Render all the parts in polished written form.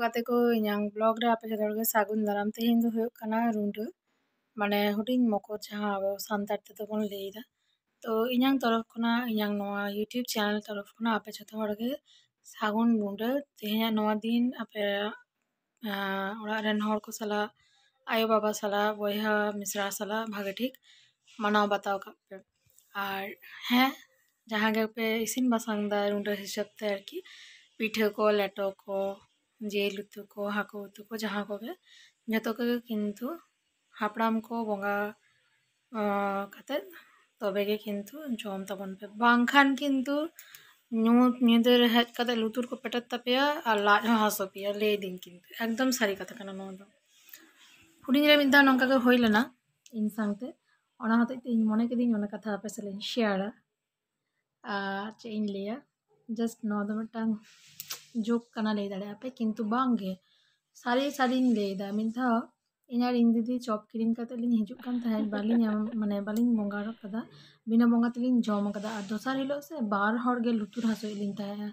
गाते को इᱧᱟᱝ ब्लॉग रे आपे जदor ge सागुन दाराम तेहेन दो हुयो kana रुंडो माने हुडिंग मको जहां अब सानतार ते तो बोन लेदा तो इᱧाᱝ तरफ खना इᱧाᱝ नोआ यूट्यूब चैनल तरफ खना आपे जतो हर ge सागुन रुंडो तेहेन नोआ दिन आपे ओड़ा रेन हर को सला आयो बाबा सला बयहा मिश्रा सला भागे ठीक मानाव बताओ कापे और हैं जहां गे पे इसिन बासांग दा रुंडो हिसाब ते आरकी पिठे को लेटो को जेल उतु को हाको उतु को जहाँ को गे जतो के किंतु हापड़ाम को बोंगा कते तबे गे किंतु जॉम तबन पे बांखान किंतु ᱧᱩᱫᱟᱹ ᱦᱮᱡ ᱠᱟᱛᱮ ᱞᱩᱛᱩᱨ ᱠᱚ ᱯᱮᱴᱮᱫ ᱛᱟᱯᱮᱭᱟ ᱟᱨ ᱞᱟᱡ ᱦᱚᱸ ᱦᱟᱹᱥᱩ ᱯᱮᱭᱟ ᱞᱟᱹᱭ ᱫᱤᱧ ᱠᱤᱱᱛᱩ ᱮᱠᱫᱚᱢ ᱥᱟᱹᱨᱤ ᱠᱟᱛᱷᱟ ᱠᱟᱱᱟ ᱱᱚᱣᱟ ᱫᱚ ᱦᱩᱰᱤᱧ ᱨᱮ ᱢᱤᱫ ᱫᱷᱟᱣ ᱱᱚᱝᱠᱟ ᱜᱮ ᱦᱩᱭ ᱞᱮᱱᱟ ᱤᱧ ᱥᱟᱶᱛᱮ ᱚᱱᱟ ᱦᱚᱛᱮᱡ ᱛᱮ ᱤᱧ ᱢᱚᱱᱮ ᱠᱤᱫᱤᱧ ᱚᱱᱟ ᱠᱟᱛᱷᱟ ᱟᱯᱮ ᱥᱟᱞᱟᱜ ᱤᱧ ᱥᱮᱭᱟᱨᱟ ᱟᱨ ᱪᱮᱫ ᱤᱧ ᱞᱟᱹᱭᱟ ᱡᱟᱥᱴ ᱱᱚᱣᱟ ᱫᱚ ᱢᱤᱫᱴᱟᱝ ᱡᱳᱠ ᱠᱟᱱᱟ ᱞᱟᱹᱭ ᱫᱟᱲᱮᱭᱟᱜᱼᱟ ᱯᱮ ᱠᱤᱱᱛᱩ ᱵᱟᱝᱜᱮ ᱥᱟᱹᱨᱤ ᱥᱟᱹᱨᱤᱧ ᱞᱟᱹᱭᱫᱟ ᱢᱤᱫ ᱫᱷᱟᱣ ᱤᱧ ᱟᱨ ᱤᱧ ᱫᱤᱫᱤ ᱪᱚᱯ ᱠᱤᱨᱤᱧ ᱠᱟᱛᱮ ᱞᱤᱧ ᱦᱤᱡᱩᱜ ᱠᱟᱱ ᱛᱟᱦᱮᱸᱫ ᱵᱟᱹᱞᱤᱧ ᱵᱚᱸᱜᱟ ᱟᱠᱟᱫᱟ ᱵᱤᱱᱟᱹ ᱵᱚᱸᱜᱟ ᱛᱮᱞᱤᱧ ᱡᱚᱢ ᱟᱠᱟᱫᱟ ᱟᱨ ᱫᱚᱥᱟᱨ ᱦᱤᱞᱳᱜ ᱥᱮ ᱵᱟᱨ ᱦᱚᱲ ᱜᱮ ᱞᱩᱛᱩᱨ ᱦᱟᱹᱥᱩᱭᱮᱫ ᱞᱤᱧ ᱛᱟᱦᱮᱸᱜᱼᱟ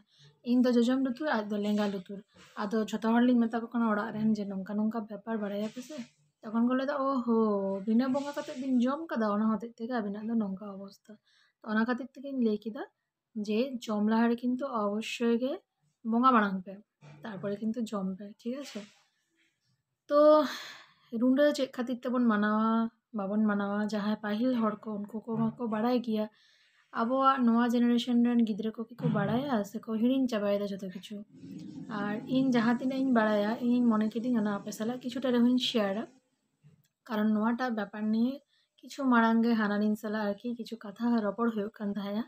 ᱤᱧ ᱫᱚ ᱡᱚᱡᱚᱢ ᱞᱩᱛᱩᱨ ᱟᱡ ᱫᱚ ᱞᱮᱸᱜᱟ ᱞᱩᱛᱩᱨ ᱟᱫᱚ ᱡᱷᱚᱛᱚ ᱦᱚᱲ ᱞᱤᱧ ᱢᱮᱛᱟ ᱠᱚ ᱠᱟᱱᱟ ᱚᱲᱟᱜ ᱨᱮᱱ ᱡᱮ ᱱᱚᱝᱠᱟ ᱱᱚᱝᱠᱟ ᱵᱮᱯᱟᱨ ᱵᱟᱲᱟᱭᱟᱯᱮ ᱥᱮ তখন ᱠᱚ ᱞᱟᱹᱭᱫᱟ ᱳᱦᱳ ᱵᱤᱱᱟᱹ ᱵᱚᱸᱜᱟ ᱠᱟᱛᱮ ᱵᱤᱱ ᱡᱚᱢ ᱠᱟᱫᱟ ᱚᱱᱟ ᱦᱚᱛᱮᱡ ᱛᱮᱜᱮ ᱟᱵᱤᱱᱟᱜ ᱫᱚ ᱱᱚᱝᱠᱟ ᱚᱵᱚᱥᱛᱟ ᱛᱚ ᱚᱱᱟ ᱠᱷᱟᱹᱛᱤᱨ ᱛᱮᱜᱮᱧ ᱞᱟᱹᱭ ᱠᱮᱫᱟ ᱡᱮ ᱡᱚᱢ ᱞᱟᱦᱟᱨᱮ ᱠᱤᱱᱛᱩ ᱚᱵᱚᱥᱥᱳᱭ ᱜᱮ ᱵᱚᱸᱜᱟ ᱢᱟᱲᱟᱝ ᱯᱮ তারপরে কিন্তু জম পে ঠিক আছে তো रुंडो चेक खातिर तेबन मानावा बाबन मानावा जहाँ पाहिल हर को उनको को माको बाड़ाय गिया आबोआ नोआ जेनारेशन रन गिद्रे को की को बाड़ाया से को हिड़िंग चाबायदा जतो किछु और इन जहाँ तिना इन बाड़ाया इन मने किदिंग ना आपे साला किछुटा रेहुइन शेयारा कारण नोआटा ব্যাপার নিয়ে কিছু মারাঙ্গে হানারিন সালা আর কি কিছু কথা রপড় হয়ে কান তাহায়া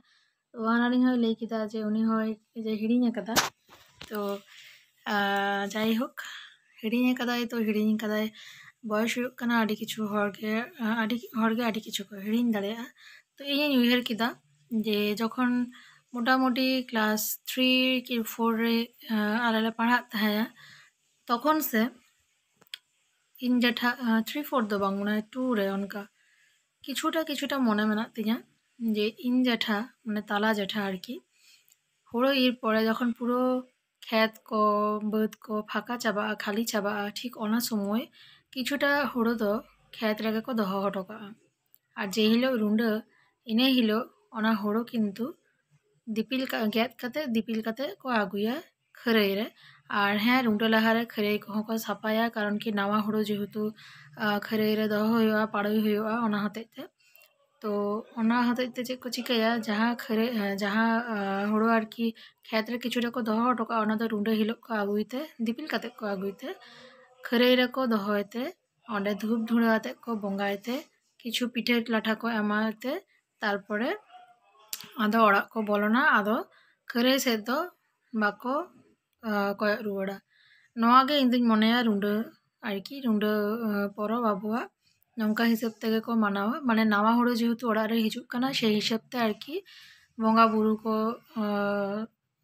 তো হানারিন হয় লেই কিতা যে উনি হয় যে হিড়িং আকাদা তো যাই হোক হিড়িং আকাদায় তো হিড়িং আকাদায় বয়স ᱦᱩᱭᱩᱜ ᱠᱟᱱᱟ ᱟᱹᱰᱤ ᱠᱤᱪᱷᱩ ᱦᱚᱲᱜᱮ ᱟᱹᱰᱤ ᱠᱤᱪᱷᱩ ᱠᱚ ᱦᱤᱲᱤᱧ ᱫᱟᱲᱮᱭᱟᱜᱼᱟ ᱛᱚ ᱤᱧᱤᱧ ᱩᱭᱦᱟᱹᱨ ᱠᱮᱫᱟ ᱡᱮ ᱡᱚᱠᱷᱚᱱ मोटामुटी क्लास 3 कि 4 रे आले ले पढ़ात तहाया तखन से इन जेठा 3 4 दो बांग मने 2 रे उनका किछुटा मने मेना तिया जे इन जेठा माने ताला जेठा আর কি हुड़ो ir परे जखन पुरो खेत को बाद को फाँका चाबा खाली चाबा ठीक ओना समय किछुटा हुड़ो दो खेत रेगे को दोहो हटो कागा और जे हिलो रुंडो इने हिलो ओना हुड़ो किन्तु दिपिल गेद काते दिपिल काते को आगुया खरई रे और हाँ रुंडो लाहारे खरई को साफाया कारण कि नावा हुड़ो जेहेतु खरई रे दोहो हुआ पाड़ोई हुआ ओना हतेते तो ओना हतेते चेक को चिकाया जहाँ खरे जहाँ हुड़ो और कि खेत रे किछुटा को दोहो हटो कागा ओना दो रुंडो हिलो को आगुइते दिपिल काते को आगुइते खरई रे को दोहोयते ओंडे धूप धुड़ाते को बंगायते किछु पिठे लाठा को एमाते तारपरे आदो ओड़ा को बोलोना आदो खरई सेद दो बाको कोय रुवाड़ा नोआ गे इंदिन मनेया रुंडो आरकी रुंडो परो बाबुआ नौका हिसाब तेगे को मानावा माने नावा हुड़ो जेहेतु ओड़ा रे हिजुग काना सेई हिसाब ते आरकी बंगा बुरु को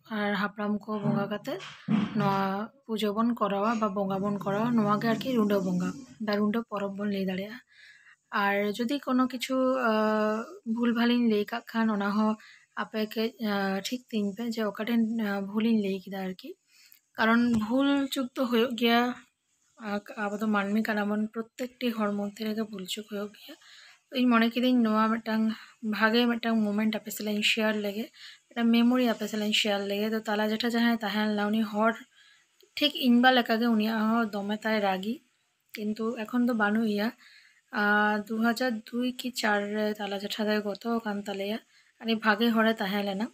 और हापड़ाम को बंगा काते नोआ पुजो बन करावा बा बंगा बन करावा नोआ गे आरकी रुंडो बंगा बा रुंडो परब बन लई दाड़ेया और जदि कोनो किछु भूल भालिन लई काग खान ओना हो आपे के ठीक तीन पे जे ओकाटेन भूलिन लई किदा आरकी कारण भूल चुक तो होयो गया आबो तो मानमी कानाबन प्रत्येकटी हर मध्य रेगे भूल चुक होयो गया तो इन मने किदिन नोआ मिदटांग भागे मिदटांग मोमेंट आपे सालां शेयर लेगे एटा मेमोरी आपे सालां शेयर लेगे तो ताला जेठा जहां ताहेन लाउनी हर ठीक इनबा लेकागे उनिया हो दमे ताई रागी किन्तु एखन तो बानुइया 2002 कि 4 रे ताला जेठा दाय गतो कान तालेया आनी भागे हरे ताहेलेना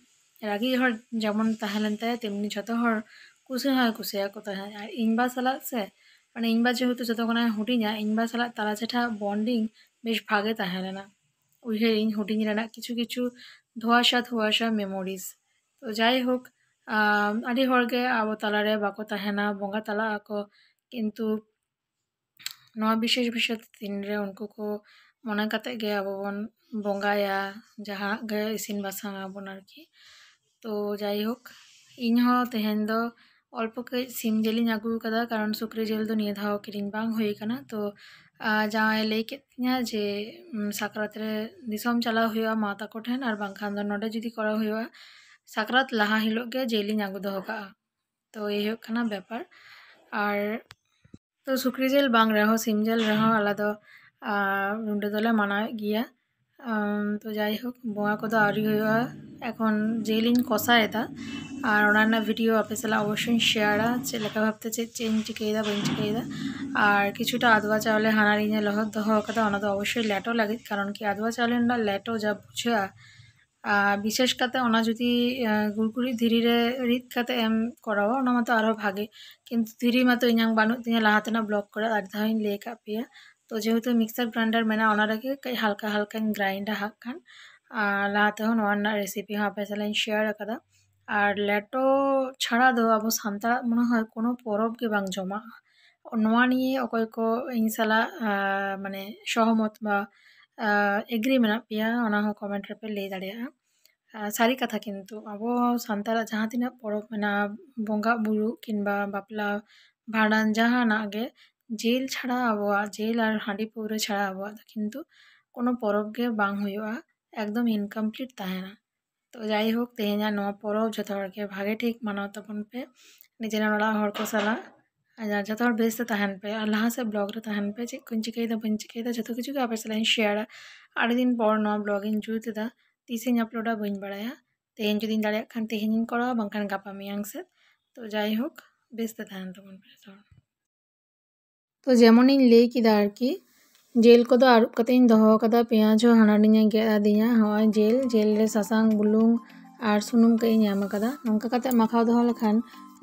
रागी हर जेमन ताहेलेन ताय तेमनि जतो हर कुसिया को ताहे आर इनबा साला से माने इनबा जेहेतु जतो कोना हुडिङा इनबा साला ताला जेठा बॉन्डिंग बेश भागे ताहेलेना उइहे इन हुडिङ रेना किछु धोआशा मेमोरीज तो जाई होक आडी हरगे आबो तालारे बाको ताहेना बंगा ताला आको किन्तु नोआ विशेष दिन रे उनको को मने काते गे आबो बन बंगाया जहाँ गे इसिन बासांग आबोन आरकी तो जाई होक इन हो तेहेन दो अल्प के सिम जेलिन आगु कदा कारण सुक्री जेल दो निये धाव किरिंग बांग होई काना तो जहाँ लई केतिया जे साकरात रे दिसम चला हुआ मा ताको ठेन आर बांखान दो नोडे जुदी करा हुआ साकरात लाहा हिलो गे जेलिन आगु दो का तो ये हो काना व्यापार আর তো সুকরি জেল বাং রেহো সিম জেল রেহো আলা দো রুন্ডে দোলে মানায় গিয়া তো যাই হোক বোঙা কোদো আউরি ᱦᱩᱭᱩᱜᱼᱟ এখন জেলিন কষায়েদা আর ওনার না ভিডিও আপনি সালা অবশ্যই শেয়ারা চেদ লেকা ভাবতে চেদ চেঞ্জ চিকাইদা বাñ চিকাইদা আর কিছুটা আদওয়া চাউলে হানারিনে লহত দহো কাদা ওনা দো অবশ্যই লেটো লাগে কারণ কি আদওয়া চাউলে না লেটো যা বুঝা বিশেষ কাতে ওনা যদি গুড়গুড়ি ধীরে রিদ কাতে এম করাও ওনা মতো আরো ভাগে কিন্তু ধীরে মতো ইঞ্জাং বানু তিনে লাহাতে না ব্লক করে আর ধাইন লে কাপিয়া তো যেহেতু মিক্সার গ্রাইন্ডার মেনা ওনারাকে কই হালকা হালকা গ্রাইন্ডার হাক্কান লাহাতে হন ওয়ানা রেসিপি হ্যাঁ আপনি সালা শেয়ার কাদা আর লেটো ছাড়া দো আবো সান্তাড় মনে হয় কোনো পরব গে বাং জমা নোয়া নিয়ে অকয় কো ইñ সালা মানে সহমত বা এগ্রি মেনা পিয়া ওনা হো কমেন্ট রে পে লে দাড়িয়া सारी कथा किंतु अब सानतारा जहाँ तीना परब मेना बंगा बुरु किंबा बापला भाड़ान जहाँ नागे जेल छाड़ा अब जेल और हांडी पौरे छाड़ा अब किंतु कोनो परब गे बांग हुआ एकदम इनकमप्लीट ताहेना तो जाई होक तेहेना नो परब जतो हर के भागे ठीक मानाव तपन पे निजेना वाला हर को साला जतो हर बेस ताहन पे और लहा से ब्लॉग रे ताहन पे जे कुछ चिकेदा बन चिकेदा जतो किछु के आपे साला शेयर आड़े दिन पर नो ब्लॉगिंग जुते दा तीसें अपलोडा बन बड़ाया तेहन जो दिन दाड़ा खान तेहन करा बांखान गापा मियांग से तो जाई होक बेस्ते थान तमन पे तो जेमन इन ले किदा आर की जेल को आरुब कते इन दहो कदा पेंयाज हो हानाडिnya गेद आदिnya होय जेल रे सासांग बुलुंग আর সুনুম কে ᱧᱟᱢ ᱟᱠᱟᱫᱟ ᱱᱚᱝᱠᱟ ᱠᱟᱛᱮ ᱢᱟᱠᱷᱟᱣ ᱫᱚᱦᱚ ᱞᱮᱠᱷᱟᱱ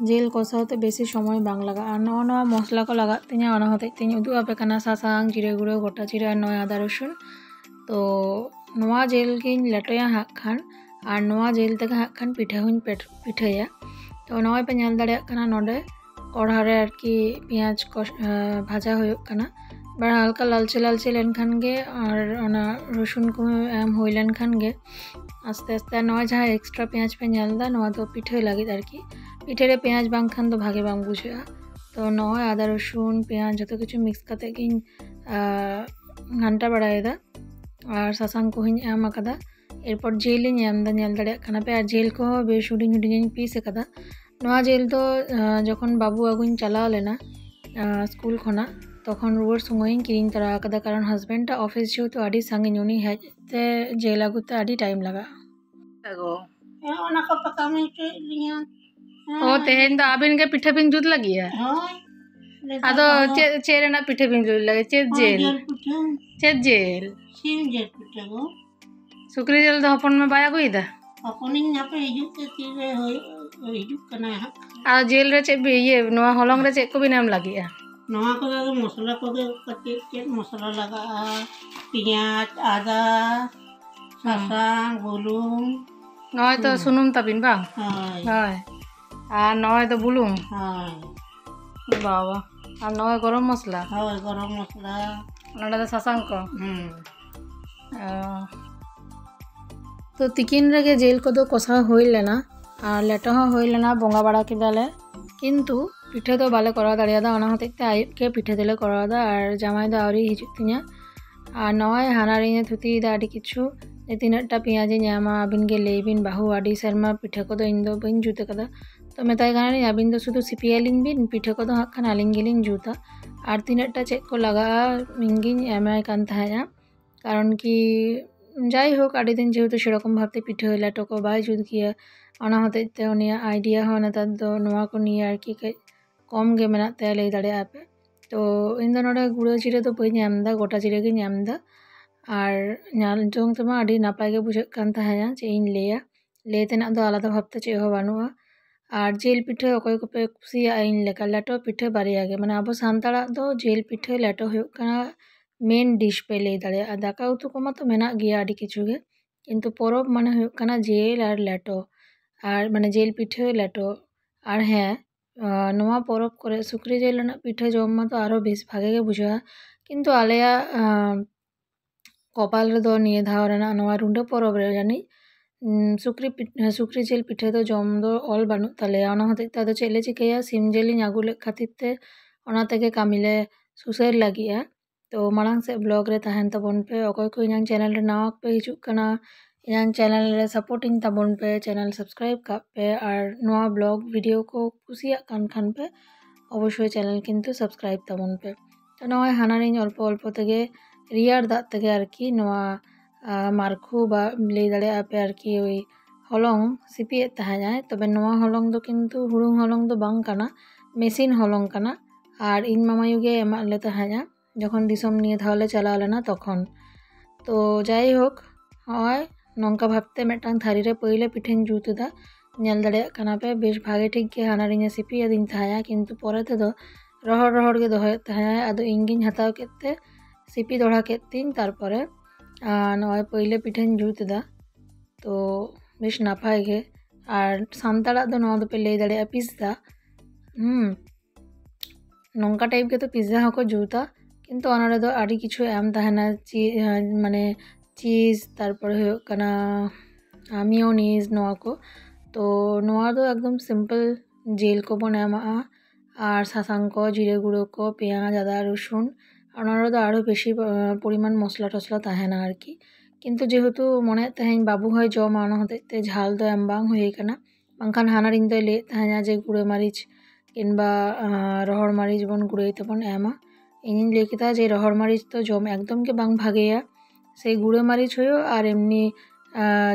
ᱡᱮᱞ ᱠᱚষᱟᱣ তে বেশি সময় বাং লাগা আর নয়া মশলা কো লাগাত তিᱧᱟ ᱚᱱᱟ ᱦᱚᱛᱮᱡ ᱛᱮᱧ ᱩᱫᱩᱜ ᱟᱯᱮ ᱠᱟᱱᱟ ᱥᱟᱥᱟᱝ ᱡᱤᱨᱟᱹ ᱜᱩᱲᱟᱹ ᱜᱚᱴᱟ ᱡᱤᱨᱟᱹ আর নয়া আদা রসুন তো নোয়া জেল গিᱧ লেᱴᱚᱭᱟ ᱦᱟᱸᱜ ᱠᱷᱟᱱ আর নোয়া জেল ᱛᱮᱜᱮ ᱦᱟᱸᱜ ᱠᱷᱟᱱ ᱯᱤᱴᱷᱟᱹ ᱦᱚᱧ ᱯᱤᱴᱷᱟᱹᱭᱟ তো নয় ᱯᱮ ᱧᱮᱞ ᱫᱟᱲᱮᱭᱟᱜ ᱠᱟᱱᱟ ᱱᱚᱰᱮ ᱠᱚᱲᱦᱟ ᱨᱮ ᱟᱨᱠᱤ পেঁয়াজ ভাজা ᱦᱩᱭᱩᱜ ᱠᱟᱱᱟ ᱵᱟᱲᱟ হালকা লালচে লালচে লেনখান গে আর ওনা রসুন কো এম হই লেনখান গে আস্তে আস্তে নয় যা এক্সট্রা পেঁয়াজ পে ᱧᱮᱞ ᱫᱟ ᱱᱚᱣᱟ ᱫᱚ ᱯᱤᱴᱷᱟᱹ ᱞᱟᱹᱜᱤᱫ ᱟᱨᱠᱤ ᱯᱤᱴᱷᱟᱹ ᱨᱮ পেঁয়াজ ᱵᱟᱝᱠᱷᱟᱱ ᱫᱚ ᱵᱷᱟᱜᱮ ᱵᱟᱝ ᱵᱩᱡᱷᱟᱹᱜᱼᱟ তো নয় আদা রসুন পেঁয়াজ যত কিছু মিক্স কাতে গিᱧ ঘান্টা বাড়াᱭᱮᱫᱟ আর সাসাং কো হইᱧ এম আকাদা এরপর জেল ইᱧ এম ᱫᱟ ᱧᱮᱞ ᱫᱟᱲᱮᱭᱟᱜ ᱠᱟᱱᱟ ᱯᱮ আর জেল কো বেশ হুডিᱧ হুডিᱧ পিস আকাদা নোয়া জেল তো যখন বাবু আগুኝ চালাও লেনা স্কুল খনা তখন রুয়ার সময়ই কিরিং তারা আকাদা কারণ হাজবেন্ডটা অফিস যেহেতু আডি সাঙ্গিন উনি হেজতে জেল আগুতে আডি টাইম লাগা আগো ওনা কো পাকামি কে লিয়া ও তেহেন দা আবিন কে পিঠা বিন জুত লাগিয়া হয় আদো চেরে না পিঠা বিন জুত লাগে চেদ জেল সিম জেল পিঠা গো সুকরি জেল দো হপন মে বায়া গইদা হপনিং নাপে হিজুক তে তিরে হই হিজুক কানা আর জেল রে চে ইয়ে নোয়া হলং রে চে কো বিনাম লাগিয়া নোয়া কো দো মশলা কো দো কতে চে মশলা লাগা পেঁয়াজ আদা সাসাং বুলুং নয় তো সুনুম তাবিন বাং হয় আর নয় তো বুলুং হয় বাবা আর নয় গরম মশলা হয় গরম মশলা ওনাটা তো সাসাং কো তো তিকিন রেগে জেল কো দো কষা হই লেনা আর লেটো হই লেনা বঙ্গা বাড়া কিদালে কিন্তু পিঠে তো বালে করা দাঁড়িয়াদা ওনা হতে আইকে পিঠে দিলে করা দা আর জামাই দা আউরি হিজুক তিña আর নয় হানারিনে থুতি দা আডি কিছু তিনাটা পেঁয়াজ ᱧᱟᱢᱟ আবিন গে লেইবিন বাহু আডি শর্মা পিঠে কো দো ইন দো বাñ জুতে কাদা তো মেতাই গানি আবিন দো শুধু সিপিয়ালিং বিন পিঠে কো দো হাক্কান আলিং গিলিং জুতা আর তিনাটা চেক কো লাগা মিঙ্গিন এমআই কান তাহায়া কারণ কি যাই হোক আডি দিন যেহেতু সেরকম ভাবতে পিঠে লেটো কো বাই জুদ গিয়া ওনা হতে তে উনিয়া আইডিয়া হয় না তার দো নোয়া কো নিয়ে আর কি কম গে মেনা তে লেই দাড়ে আপে তো ᱤᱧ ᱫᱚ ᱱᱚᱰᱮ ᱜᱩᱲᱟᱹ ᱡᱤᱨᱟᱹ ᱫᱚ ᱵᱟᱹᱧ ᱮᱢ ᱮᱫᱟ ᱜᱚᱴᱟ ᱡᱤᱨᱟᱹ ᱜᱤᱧ ᱮᱢ ᱮᱫᱟ আর ᱧᱮᱞ ᱡᱚᱝ ᱛᱮᱢᱟ ᱟᱹᱰᱤ ᱱᱟᱯᱟᱭ ᱜᱮ ᱵᱩᱡᱷᱟᱹᱜ ᱠᱟᱱ ᱛᱟᱦᱮᱸᱜᱼᱟ ᱪᱮᱫ ᱤᱧ ᱞᱟᱹᱭᱟ ᱞᱟᱹᱭ ᱛᱮᱱᱟᱜ ᱫᱚ ᱟᱞᱟᱫᱟ ᱵᱷᱟᱵᱛᱮ ᱪᱮᱫ ᱦᱚᱸ ᱵᱟᱹᱱᱩᱜᱼᱟ আর জেল পিঠে অকᱚᱭ ᱠᱚᱯᱮ ᱠᱩᱥᱤᱭᱟᱜᱼᱟ ᱤᱧ ᱞᱮᱠᱟ ᱞᱮᱴᱚ ᱯᱤᱴᱷᱟᱹ ᱵᱟᱨᱭᱟ ᱜᱮ ᱢᱟᱱᱮ ᱟᱵᱚ ᱥᱟᱱᱛᱟᱲᱟᱜ ᱫᱚ ᱡᱮᱞ ᱯᱤᱴᱷᱟᱹ ᱞᱮᱴᱚ ᱦᱩᱭᱩᱜ ᱠᱟᱱᱟ মেন ডিশ পে ᱞᱟᱹᱭ ᱫᱟᱲᱮᱭᱟᱜᱼᱟ ᱫᱟᱠᱟ ᱩᱛᱩ ᱠᱚᱢᱟ ᱛᱚ ᱢᱮᱱᱟᱜ ᱜᱮᱭᱟ ᱟᱹᱰᱤ ᱠᱤᱪᱷᱩ ᱜᱮ কিন্তু পরব মানে ᱦᱩᱭᱩᱜ ᱠᱟᱱᱟ জেল আর লেটো আর মানে জেল পিঠে লেটো আর হ্যাঁ নোয়া পরব করে সুকরি জেল ᱨᱮᱱᱟᱜ পিঠে ᱡᱚᱢ ᱢᱟᱛᱚ ᱟᱨᱚ বেশ ভাগে ᱜᱮ ᱵᱩᱡᱷᱟᱹᱜᱼᱟ কিন্তু ᱟᱞᱮᱭᱟᱜ কপাল ᱨᱮᱫᱚ ᱱᱤᱭᱟᱹ ᱫᱷᱟᱣ ᱨᱮᱱᱟᱜ ᱱᱚᱣᱟ ᱨᱩᱸᱰᱟᱹ ᱯᱚᱨᱚᱵ ᱨᱮ ᱡᱟᱹᱱᱤᱡ ᱥᱩᱠᱨᱤ ᱡᱤᱞ ᱯᱤᱴᱷᱟᱹ ᱫᱚ ᱡᱚᱢ ᱫᱚ ᱚᱞ ᱵᱟᱹᱱᱩᱜ ᱛᱟᱞᱮᱭᱟ ᱚᱱᱟ ᱦᱚᱛᱮᱡ ᱛᱮ ᱟᱫᱚ ᱪᱮᱫ ᱞᱮ ᱪᱤᱠᱟᱹᱭᱟ ᱥᱤᱢ ᱡᱤᱞᱤᱧ ᱟᱹᱜᱩ ᱞᱮᱫ ᱠᱷᱟᱹᱛᱤᱨ ᱛᱮ ᱚᱱᱟ ᱛᱮᱜᱮ ᱠᱟᱹᱢᱤ ᱞᱮ ᱥᱩᱥᱟᱹᱨ ᱞᱟᱹᱜᱤᱫᱼᱟ तो माड़ांग से ब्लॉग रे तहन तबन पे अकय को इᱧᱟᱝ चैनल रे नावा पे हिजुक कना इᱧᱟᱝ चैनल रे सपोर्टिंग तबन पे चैनल सब्सक्राइब का पे और नवा ब्लॉग वीडियो को कुसिया कान खान पे অবশ্যই চ্যানেল কিন্তু সাবস্ক্রাইব তাবন পে তো নয় হানারিñ অল্প অল্প থেকে রিয়ার দাগ থেকে আর কি নোয়া মারখু বা ᱞᱟᱹᱭ ᱫᱟᱲᱮᱭᱟᱜᱼᱟ ᱯᱮ আর কি ওই হলং সিপিয়েᱫ ᱛᱟᱦᱮᱸ ᱡᱟᱦᱟᱸᱭ ᱛᱚᱵᱮ ᱱᱚᱣᱟ হলং ᱫᱚ কিন্তু হুড়ুং হলং ᱫᱚ ᱵᱟᱝ ᱠᱟᱱᱟ মেশিন হলং কানা আর ইᱧ মামায়ু গে এমাᱜ লে ᱛᱟᱦᱮᱸᱡᱟ যখন দিশম নিয়ে তাহলে চালাও লেনা তখন তো যাই হোক হয় নঙ্কা ভাবতে মেটাং থারি রে পইলে পিঠেñ জুতदा ᱧᱮᱞ ᱫᱟᱲᱮᱭᱟᱜ ᱠᱟᱱᱟ ᱯᱮ ᱵᱮᱥ ᱵᱷᱟᱜᱮ ᱴᱷᱤᱠ ᱜᱮ ᱦᱟᱱᱟᱨᱤᱧ ᱥᱤᱯᱤ ᱟᱹᱫᱤᱧ ᱛᱟᱦᱮᱸᱜᱼᱟ ᱠᱤᱱᱛᱩ ᱯᱚᱨᱮ ᱛᱮᱫᱚ ᱨᱚᱦᱚᱲ ᱨᱚᱦᱚᱲ ᱜᱮ ᱫᱚᱦᱚᱭᱮᱫ ᱛᱟᱦᱮᱸᱜᱼᱟ ᱟᱫᱚ ᱤᱧ ᱜᱤᱧ ᱦᱟᱛᱟᱣ ᱠᱮᱫ ᱛᱮ ᱥᱤᱯᱤ ᱫᱚᱲᱦᱟ ᱠᱮᱫ ᱛᱤᱧ ᱛᱟᱨᱯᱚᱨᱮ ᱱᱚᱜᱼᱚᱭ ᱯᱳᱭᱞᱳ ᱯᱤᱴᱷᱟᱹᱧ ᱡᱩᱛᱫᱟ তো বেশ নাপাই গে আর সান্তাড়াগ ᱫᱚ ᱱᱚᱣᱟ ᱫᱚᱯᱮ ᱞᱟᱹᱭ ᱫᱟᱲᱮᱭᱟᱜᱼᱟ ᱯᱤᱡᱽᱡᱟ ᱱᱚᱝᱠᱟ ᱴᱟᱭᱤᱯ ᱜᱮ ᱛᱚ ᱯᱤᱡᱽᱡᱟ ᱦᱚᱸᱠᱚ ᱡᱩᱛᱟ ᱠᱤᱱᱛᱩ ᱚᱱᱟ ᱨᱮᱫᱚ ᱟᱹᱰᱤ ᱠᱤᱪᱷᱩ ᱮᱢ ᱛᱟᱦᱮᱱᱟ ᱢᱟᱱᱮ ᱪᱤᱡᱽ ᱛᱟᱨᱯᱚᱨᱮ ᱦᱩᱭᱩᱜ ᱠᱟᱱᱟ ᱢᱤᱭᱳᱱᱤᱡᱽ ᱱᱚᱣᱟ ᱠᱚ তো নওয়া দো একদম সিম্পল জেল কো বন এমাগᱼᱟ আর সাসাং কো জিরে গুঁড়ো কো পেঁয়াজ আদা রসুন ওনার দো আরও বেশি পরিমাণ মশলা টশলা তাহেনা আর কি কিন্তু যেহেতু মনে তাহেñ বাবু হয় জমা অনা হতে তে ঝাল দো এম বাং হয়ে কানা বাংখান হানারিñ দো লে তাহেña যে গুঁড়ো মারিচ কিংবা রহড় মারিচ বন গুঁড়োই তবন এমা ইᱧিᱧ ᱞᱟᱹᱭ ᱠᱮᱫᱟ যে রহড় মারিচ তো জম একদম গে বাং ভাগেয়া সেই গুঁড়ো মারিচ হয়েও আর এমনি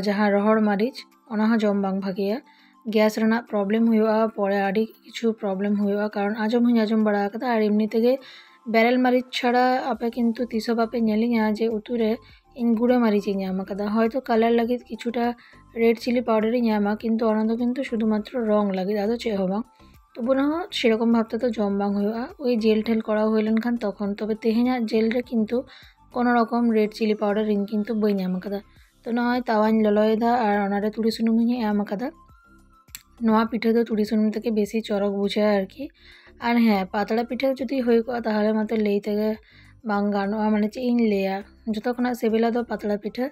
যাহা রহড় মারিচ ᱚᱱᱟ ᱦᱚᱸ ᱡᱚᱢ ᱵᱟᱝ ᱵᱷᱟᱜᱮᱭᱟ ᱜᱮᱥ ᱨᱮᱱᱟᱜ ᱯᱨᱚᱵᱞᱮᱢ ᱦᱩᱭᱩᱜᱼᱟ ᱯᱚᱨᱮ ᱟᱹᱰᱤ ᱠᱤᱪᱷᱩ ᱯᱨᱚᱵᱞᱮᱢ ᱦᱩᱭᱩᱜᱼᱟ ᱠᱟᱨᱚᱱ ᱟᱸᱡᱚᱢ ᱦᱚᱸᱧ ᱟᱸᱡᱚᱢ ᱵᱟᱲᱟ ᱟᱠᱟᱫᱟ ᱟᱨ ᱮᱢᱱᱤ ᱛᱮᱜᱮ ᱵᱮᱨᱮᱞ ᱢᱟᱹᱨᱤᱪ ᱪᱷᱟᱲᱟ ᱟᱯᱮ ᱠᱤᱱᱛᱩ ᱛᱤᱥ ᱦᱚᱸ ᱵᱟᱯᱮ ᱧᱮᱞᱤᱧᱟ ᱡᱮ ᱩᱛᱩ ᱨᱮ ᱤᱧ ᱜᱩᱲᱟᱹ ᱢᱟᱹᱨᱤᱪ ᱤᱧ ᱮᱢ ᱟᱠᱟᱫᱟ ᱦᱚᱭᱛᱚ ᱠᱟলার ᱞᱟᱹᱜᱤᱫ ᱠᱤᱪᱷᱩᱴᱟ রেড চিলি পাউডার ইᱧ এমা কিন্তু ᱚᱱᱟ ᱫᱚ কিন্তু শুধুমাত্র রং লাগি আদᱚ ᱪᱮᱫ ᱦᱚᱸ ᱵᱟᱝ তবু না সেরকম ভাবতে তো জম বাং ᱦᱩᱭᱩᱜᱼᱟ ওই জেল ঠেল করা হয়ে লেনখান তখন তবে তেহেᱧᱟᱜ জেল রে কিন্তু কোনো রকম রেড চিলি পাউডার ইᱧ কিন্তু ᱵᱟᱹᱧ ᱮᱢ ᱟᱠᱟᱫᱟ তো নয় তাওয়াᱧ ᱞᱚᱞᱚᱭᱮᱫᱟ আর ᱚᱱᱟᱨᱮ তুড়ি ᱥᱩᱱᱩᱢ ᱤᱧ ᱮᱢ ᱟᱠᱟᱫᱟ নোয়া পিঠে তো তুড়ি সুনুম থেকে বেশি চরক বুঝায় আর কি আর হ্যাঁ পাতড়া পিঠে যদি হয়ে কো তাহলে মাত্র লেই থেকে বাং গানোয়া মানে চে ইñ লেয়া যত খনা সেবেলা দো পাতড়া পিঠে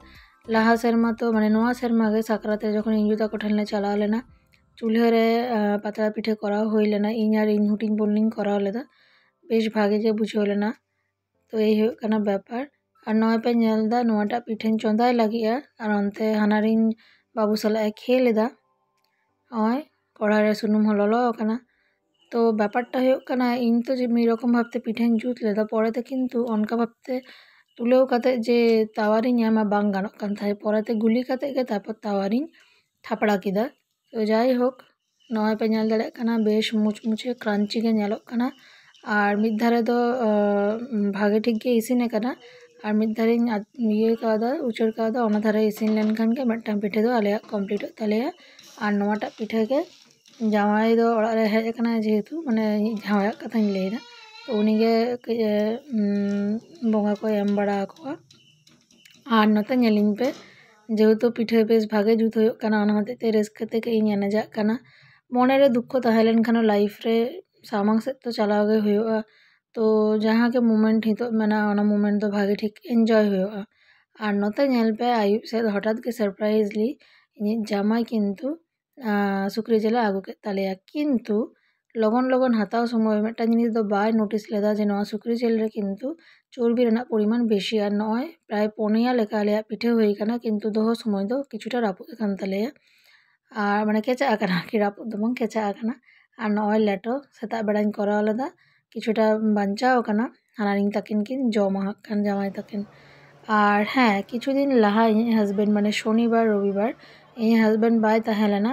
লাহা সেরমা তো মানে নোয়া সেরমা গে সাকরাতে যখন ইñ জুতা কোঠান লে চালাও লেনা চুলহে রে পাতড়া পিঠে করা হই লেনা ইñ আর ইñ হুটিñ বোলিং করা লেদা বেশ ভাগে গে বুঝাও লেনা তো এই ᱦᱩᱭᱩᱜ ᱠᱟᱱᱟ ব্যাপার আর নয় পে ᱧᱮᱞᱫᱟ ᱱᱚᱣᱟᱴᱟᱜ ᱯᱤᱴᱷᱟᱹᱧ ᱪᱚᱸᱫᱟᱭ ᱞᱟᱹᱜᱤᱫᱼᱟ ᱟᱨ ᱚᱱᱛᱮ ᱦᱟᱱᱟᱨᱤᱧ ᱵᱟᱵᱩ ᱥᱟᱞᱟᱜ ᱮ ᱠᱷᱮᱞ ᱮᱫᱟ ᱱᱚᱜᱼᱚᱭ ᱠᱚᱲᱦᱟ ᱨᱮ ᱥᱩᱱᱩᱢ ᱦᱚᱸ ᱞᱚᱞᱚ ᱟᱠᱟᱱᱟ তো ব্যাপারটা হয়ে কানা ইñ তো যে এরকম ভাবতে পিঠেñ জুত লেদা পরেতে কিন্তু অনকা ভাবতে তুলেও কাতে যে তাওয়ারিñ এমা বাং গানক কান তাই পরেতে গুলি কাতে গে তারপর তাওয়ারিñ থাপড়া কিদা তো যাই হোক নয় পে ᱧᱮᱞ ᱫᱟᱲᱮᱭᱟᱜ ᱠᱟᱱᱟ ᱵᱮᱥ ᱢᱩᱪᱢᱩᱪᱮ ᱠᱨᱟঞ্চি ᱜᱮ ᱧᱮᱞᱚᱜ ᱠᱟᱱᱟ আর মিদ ধারে তো ভাগে ঠিক গে ইসিন ᱟᱠᱟᱱᱟ আর মিদ ধারেᱧ ইয়ে কাদা উচড় কাদা অনা ধারে ইসিন লেনখান ᱜᱮ ᱢᱤᱫᱴᱟᱝ ᱯᱤᱴᱷᱟᱹ ᱫᱚ ᱟᱞᱮᱭᱟᱜ ᱠᱚᱢᱯᱞᱤᱴᱚᱜ ᱛᱟᱞᱮᱭᱟ আর ᱱᱚᱣᱟᱴᱟᱜ ᱯᱤᱴᱷᱟᱹ ᱜᱮ জামাই ᱫᱚ ᱚᱲᱟᱜ ᱨᱮ ᱦᱮᱡ ᱟᱠᱟᱱᱟ যেহেতু মানে ᱡᱟᱶᱟᱭᱟᱜ ᱠᱟᱛᱷᱟᱧ ᱞᱟᱹᱭᱫᱟ তো উনিগে ᱠᱟᱹᱡ ᱵᱚᱸᱜᱟ ᱠᱚ ᱮᱢ ᱵᱟᱲᱟ ᱟᱠᱚᱣᱟ আর ᱱᱚᱛᱮ ᱧᱮᱞᱤᱧ ᱯᱮ যেহেতু পিঠে বেশ ভাগে জুত ᱦᱩᱭᱩᱜ ᱠᱟᱱᱟ ᱚᱱᱟ ᱦᱚᱛᱮᱡ ᱛᱮ ᱨᱟᱹᱥᱠᱟᱹ ᱛᱮ ᱤᱧ ᱮᱱᱮᱡᱟᱜ ᱠᱟᱱᱟ ᱢᱚᱱᱮ ᱨᱮ ᱫᱩᱠᱠᱷᱚ ᱛᱟᱦᱮᱸ ᱞᱮᱱᱠᱷᱟᱱ ᱞᱟᱭᱤᱯᱷ ᱨᱮ ᱥᱟᱢᱟᱝ ᱥᱮᱫ ᱛᱚ ᱪᱟᱞᱟᱣ ᱜᱮ ᱦᱩᱭᱩᱜᱼᱟ তো ᱡᱟᱦᱟᱸ ᱜᱮ ᱢᱩᱢᱮন্ᱴ ᱦᱤᱛᱚᱜ ᱢᱮᱱᱟᱜᱼᱟ ᱚᱱᱟ ᱢᱩᱢᱮন্ᱴ ᱫᱚ ᱵᱷᱟᱜᱮ ᱴᱷᱤᱠ ᱮᱱᱡᱚᱭ ᱦᱩᱭᱩᱜᱼᱟ আর ᱱᱚᱛᱮ ᱧᱮᱞ ᱯᱮ ᱟᱹᱭᱩᱵ ᱥᱮᱫ ᱦᱚᱴᱟᱛ ᱜᱮ ᱥᱟᱨᱯᱨᱟᱭᱤᱡᱽᱞᱤ ᱤᱧᱤᱡ ᱡᱟᱢᱟই কিন্তু ᱥᱩᱠᱨᱤ ᱡᱤᱞᱮ ᱟᱹᱜᱩ ᱠᱮᱫ ᱛᱟᱞᱮᱭᱟ কিন্তু লগন লগন হাতাও সময় মিদᱴᱟᱝ জিনিস ᱫᱚ ᱵᱟᱭ ᱱᱳᱴᱤᱥ ᱞᱮᱫᱟ ᱡᱮ ᱱᱚᱣᱟ ᱥᱩᱠᱨᱤ ᱡᱤᱞ ᱨᱮ কিন্তু চর্বি ᱨᱮᱱᱟᱜ ᱯᱚরিমাণ বেশি আর নয় প্রায় 5 লেখা ᱟᱞᱮᱭᱟᱜ ᱯᱤᱴᱷᱟᱹ ᱦᱩᱭ ᱟᱠᱟᱱᱟ কিন্তু ᱫᱚᱦᱚ সময় ᱫᱚ ᱠᱤᱪᱷᱩᱴᱟ ᱨᱟᱹᱯᱩᱫ ᱟᱠᱟᱱ ᱛᱟᱞᱮᱭᱟ আর মানে কেঁচা আকানা কি রাপুদ ᱫᱚ ᱵᱟᱝ কেঁচা আকানা আর নয় লেটো সেটাᱜ বেড়াᱧ করাও লেদা কিছুটা বাঞ্চাও আকানা হানারিñ তাকিন কিন জমা হাক কান জামাই তাকিন আর হ্যাঁ কিছুদিন লাহা ইᱧ হাজবেন্ড মানে শনিবার রবিবার ইᱧ হাজবেন্ড বাই তাহেᱸ লেনা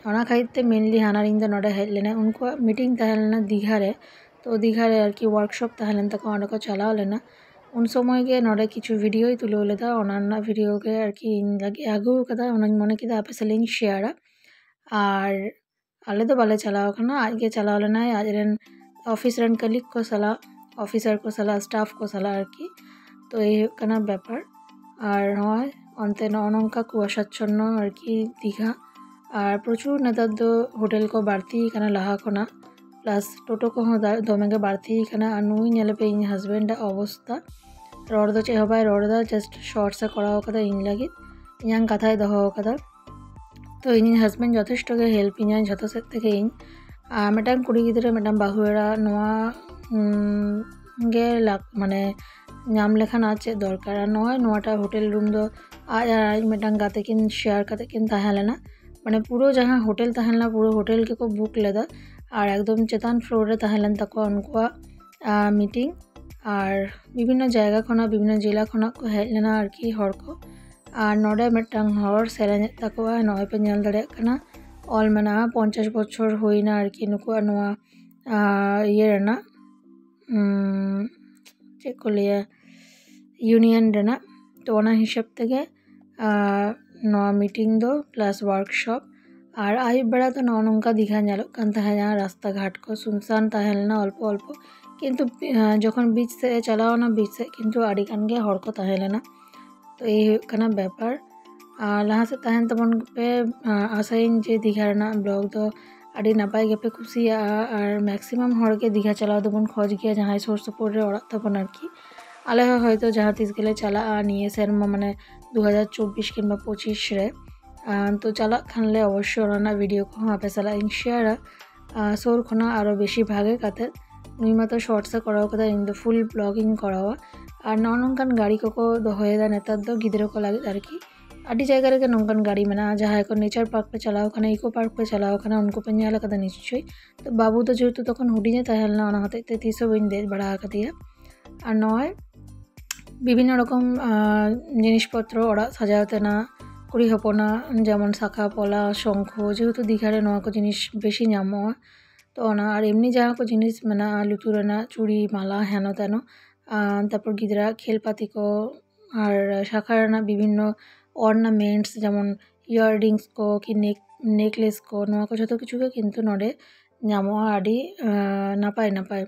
ᱚᱱᱟ ᱠᱷᱟᱹᱛᱤᱨ ᱛᱮ ᱢᱮᱱᱞᱤ ᱦᱟᱱᱟরিñ ᱫᱚ ᱱᱚᱰᱮ ᱦᱮᱡ ᱞᱮᱱᱟ ᱩᱱᱠᱩᱣᱟᱜ ᱢᱤᱴᱤᱝ ᱛᱟᱦᱮᱸ ᱞᱮᱱᱟ ᱫᱤᱜᱷᱟ ᱨᱮ তো দীঘারে আর কি ওয়ার্কশপ তাহেᱸ লেন ᱛᱟᱠᱚᱣᱟ ᱚᱸᱰᱮ ᱠᱚ ᱪᱟᱞᱟᱣ ᱞᱮᱱᱟ ᱩᱱ ᱥᱚᱢᱚᱭ ᱜᱮ ᱱᱚᱰᱮ ᱠᱤᱪᱷᱩ ᱵᱷᱤᱰᱤᱭᱳᱭ ᱛᱩᱞᱟᱹᱣ ᱞᱮᱫᱟ ᱚᱱᱟ ᱨᱮᱱᱟᱜ ᱵᱷᱤᱰᱤᱭᱳ ᱜᱮ আর কি ᱤᱧ ᱞᱟᱹᱜᱤᱫ ᱟᱹᱜᱩ ᱟᱠᱟᱫᱟ ᱚᱱᱟᱧ ᱢᱚᱱᱮ ᱠᱮᱫᱟ ᱟᱯᱮ ᱥᱟᱞᱟᱜ ᱤᱧ শেয়াᱨᱟ আর ᱟᱞᱮ ᱫᱚ ᱵᱟᱞᱮ ᱪᱟᱞᱟᱣ ᱟᱠᱟᱱᱟ ᱟᱡ ᱜᱮ ᱪᱟᱞᱟᱣ ᱞᱮᱱᱟᱭ ᱟᱡ ᱨᱮᱱ ᱚᱯᱷᱤᱥ ᱨᱮᱱ ᱠᱟᱞᱤᱜ ᱠᱚ ᱥᱟᱞᱟᱜ ᱚᱯᱷᱤᱥᱟᱨ ᱠᱚ ᱥᱟᱞᱟᱜ ᱥᱴᱟᱯ ᱠᱚ ᱥᱟᱞᱟᱜ আর কি তো এই ᱦᱩᱭᱩᱜ ᱠᱟᱱᱟ ব্যাপার আর নয় অন্তে ᱱᱚᱜᱼᱚ ᱱᱚᱝᱠᱟ কুয়াশাচ্ছন্ন আর কি দীঘা আর প্রচুর নেতার দো হোটেল কো বাড়তি কানা লাহা খোনা প্লাস টোটো কহᱚᱸ দমে গে বাড়তি কানা আর নুই ᱧᱮᱞ ᱯᱮ ᱤᱧ ᱦᱟᱡᱵᱮন্ᱰ ᱟᱜ ᱚᱵᱚᱥᱛᱟ ᱨᱚᱲ ᱫᱚ ᱪᱮᱫ ᱦᱚᱸ ᱵᱟᱭ ᱨᱚᱲᱫᱟ ᱡᱟᱥᱴ শর্টস এ করাও ᱟᱠᱟᱫᱟ ᱤᱧ ᱞᱟᱹᱜᱤᱫ ᱤᱧᱟᱹᱝ ᱠᱟᱛᱷᱟᱭ ᱫᱚᱦᱚ ᱟᱠᱟᱫᱟ তো ᱤᱧᱤᱡ ᱦᱟᱡᱵᱮন্ᱰ ᱡᱚᱛᱷᱮᱥᱴᱚ ᱜᱮ ᱦᱮᱞᱯ ᱤᱧᱟᱹ ᱡᱷᱚᱛᱚ ᱥᱮᱫ ᱛᱮᱜᱮ ᱤᱧ ᱢᱤᱫᱴᱟᱝ ᱠᱩᱲᱤ ᱜᱤᱫᱽᱨᱟᱹ ᱢᱤᱫᱴᱟᱝ ᱵᱟᱹᱦᱩ ᱮᱨᱟ ᱱᱚᱣᱟ ᱜᱮ মানে ᱧᱟᱢ ᱞᱮᱠᱷᱟᱱ ᱟᱨ ᱪᱮᱫ ᱫᱚᱨᱠᱟর আর নয় ᱱᱚᱣᱟᱴᱟᱜ হোটেল ᱨᱩᱢ ᱫᱚ ᱟᱡ ᱟᱨ ᱟᱡ ᱢᱤᱫᱴᱟᱝ ᱜᱟᱛᱮ ᱠᱤᱱ শেয়ার ᱠᱟᱛᱮ ᱠᱤᱱ ᱛᱟᱦᱮᱸ ᱞᱮᱱᱟ মানে পুরো যাহা হোটেল তাহেᱸ ᱞᱮᱱᱟ পুরো হোটেল ᱜᱮᱠᱚ বুক লেᱫᱟ और एकदम चेतान फ्लोर रे ताहेलेन ताको उनको मीटिंग और विभिन्न जायगा खना विभिन्न जिला खना को हेज लेना आरकी हर को और नोडे मिटटांग हर सेरेन ताको नय पे नेल दाड़े कना ऑल मना 50 बछर होइना आरकी नुको नोआ ये रेना चेक को लिया यूनियन रेना तो ओना हिसाब तके नोआ मीटिंग दो प्लस वर्कशॉप और आयुब बेड़ा तो नौका दीघा नेलोग कान ताहेना रास्ता घाट को सुनसान ताहेलना अल्प अल्प किन्तु जखन बीच से चलाओना बीच से किन्तु आड़ी गान गे हर को ताहेलेना तो ये कना व्यापार लहा से ताहेन तबन पे आसाइन जे दीघा रेना ब्लॉग दो आड़ी नापाय गेपे कुसिया और मैक्सिमाम हर के दीघा चलाओ दोबन खोज गया जहाँ सोर सपोर रे ओड़ा तबन आरकी आले हयतो जहाँ तीस गेले चला निये सेरमा माने 2024 किंबा 25 रे तो चला खानले अवश्य ओना वीडियो को आपे साला इन शेयर सोर खना आरो बेशी भागे काते नुई मातो शॉर्ट्स कराओ कदा इन द फुल ब्लॉगिंग कराओ और नौनकान गाड़ी को होएदा नेतार दो गिद्रो को लागे आरकी आडी जायगा रे नौकान गाड़ी मेना जहाँ को नेचार पार्क पे चलाओ खाना इको पार्क पे चलाओ खाना उनको पे नेला कदा निश्चय तो बाबू तो जेहेतु तखन हुडिने ताहेलना ओना हतेते तीसो बइन दे बड़ा कदिया और नय विभिन्न रकम जिनिसपत्र ओड़ा साजाते ना कुड़ी हपना जेमन शाखा पला शंख जेहेतु दीघारे नोआ को जिनिस बेशी नामोआ तो ओना और एमनी जहाँ को जिनिस मेना लुतुरेना चूड़ी माला हेन तेन तारपर गिदरा खेलपाती को और शाखारेना विभिन्न अर्नामेंट्स जेमन इयाररिंग्स को कि नेकलेस को नोआ को जतो किछु के किन्तु नोडे नामोआ आडी नापाय नापाय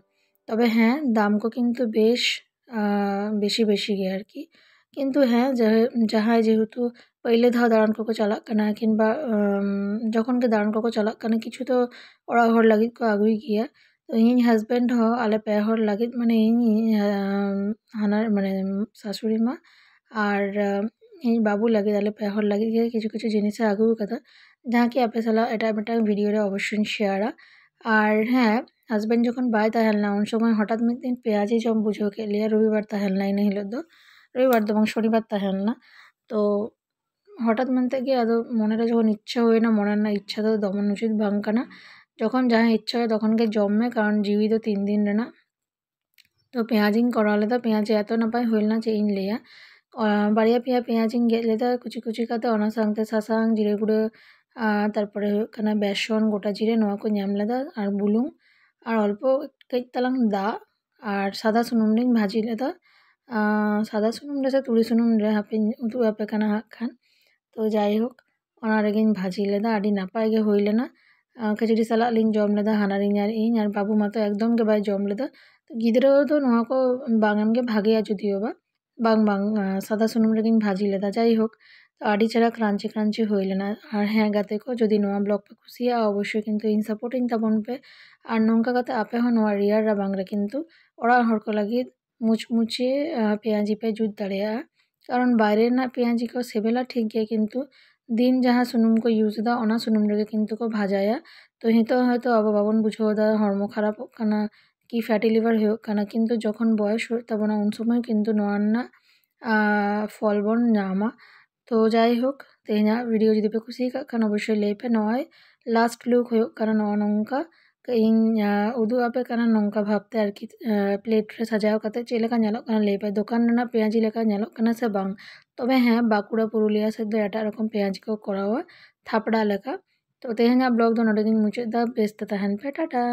तबे हाँ दाम को किन्तु बेश बेशी बेशी गे आरकी किन्तु हाँ जहाँ जेहेतु पहले धा दाड़ान को चला कना किंबा जखन के दाड़ान को चला कना किछु तो ओड़ा हर लगित को आगुई गया तो इन हस्बैंड हो आले पे हर लगित माने इन हानार माने शाशुड़ी मा और इन बाबू लगित आले पे हर लगित गया किछु किछु जिनिस आगु कथा जहाँ कि आपे साला एटा मिटांग वीडियो रे अवश्य शेयर और हाँ हस्बैंड जखन बाय ताहेलना उन समय हठात मिद दिन पेঁয়াজি जम बुझो के लिए रविवार ताहेलना इन हिलो दो रविवार दो बंग शनिवार ताहेलना तो हठात मनते गए आदो मनेरे जखन इच्छा हुए ना मनेर ना इच्छा तो दमन उचित बांग काना जखन जहाँ इच्छा है तखन के जमे कारण जीवी तो 3 दिन रेना तो पेঁয়াজিং कराले तो पेঁয়াজি एत नापाय हईल ना चे इन लिया बाड़िया पिया पेঁয়াজিং गेले तो कुची कुची काते ओना सांगते सासांग जिरे गुड़ो तारपरे काना बेसन गोटा जिरे नोआ को ñam लेदा और बुलुंग और अल्प कई तलांग दा और सादा सुनुम लिंग भाजी लेदा सादा सुनुम रे से तुड़ी सुनुम रे हापे उदु आपे काना हाक खान तो जाई होक ओना रेगिन भाजी लेदा आडी नापाय गे हईल ना खिचड़ी साला लिंग जम लेदा हानारिंग और बाबू मा तो एकदम के बाय जम लेदा तो गिदरा तो नोआ को बांगम गे भागे जुदियो बांग बांग सादा सुनुम रेगिन भाजी लेदा जाई होक तो आडी छाड़ा क्रांची क्रांची हईल ना और हाँ गाते को जदि नोआ ब्लॉग पे कुसिया अवश्य किन्तु इन सपोर्टिंग ताबन पे और नौका काते आपे हो नोआ रियार रा बांग रे किन्तु ओड़ा हर को लगी मुचमुचे पेঁয়াজি पे जुत दाड़िया कारण बाहर ना पेঁয়াজি को सेबेला ठीक गया किन्तु दिन जहाँ सुनुम को यूज दा ओना सुनुम रेगे किन्तु को भाजाया तो हितो हयतो अब बाबन बुझो दा हर्म खराब काना कि फैटी लिवर हो काना किन्तु जखन बयस तबना उन समय किन्तु नोआन्ना फलबन नामा तो जाई होक तेना वीडियो जदि पे खुशी खान अवश्य लेपे नय लास्ट लुक हो कारण नौका इन उदू आपे काना नौका भावते आरकी प्लेट रे सजाओ काते चेलेका नेलोग काना लेपे दुकान रेना पेঁয়াজি लेका नेलोग काना से बांग तबे हाँ बाकुड़ा पुरुलिया से दो एटा रकम पेঁয়াজি को करावा थापड़ा लेका तो तेहेना ब्लॉग दो नोडे दिन मुचे दा बेस्ते ताहेन पे टाटा।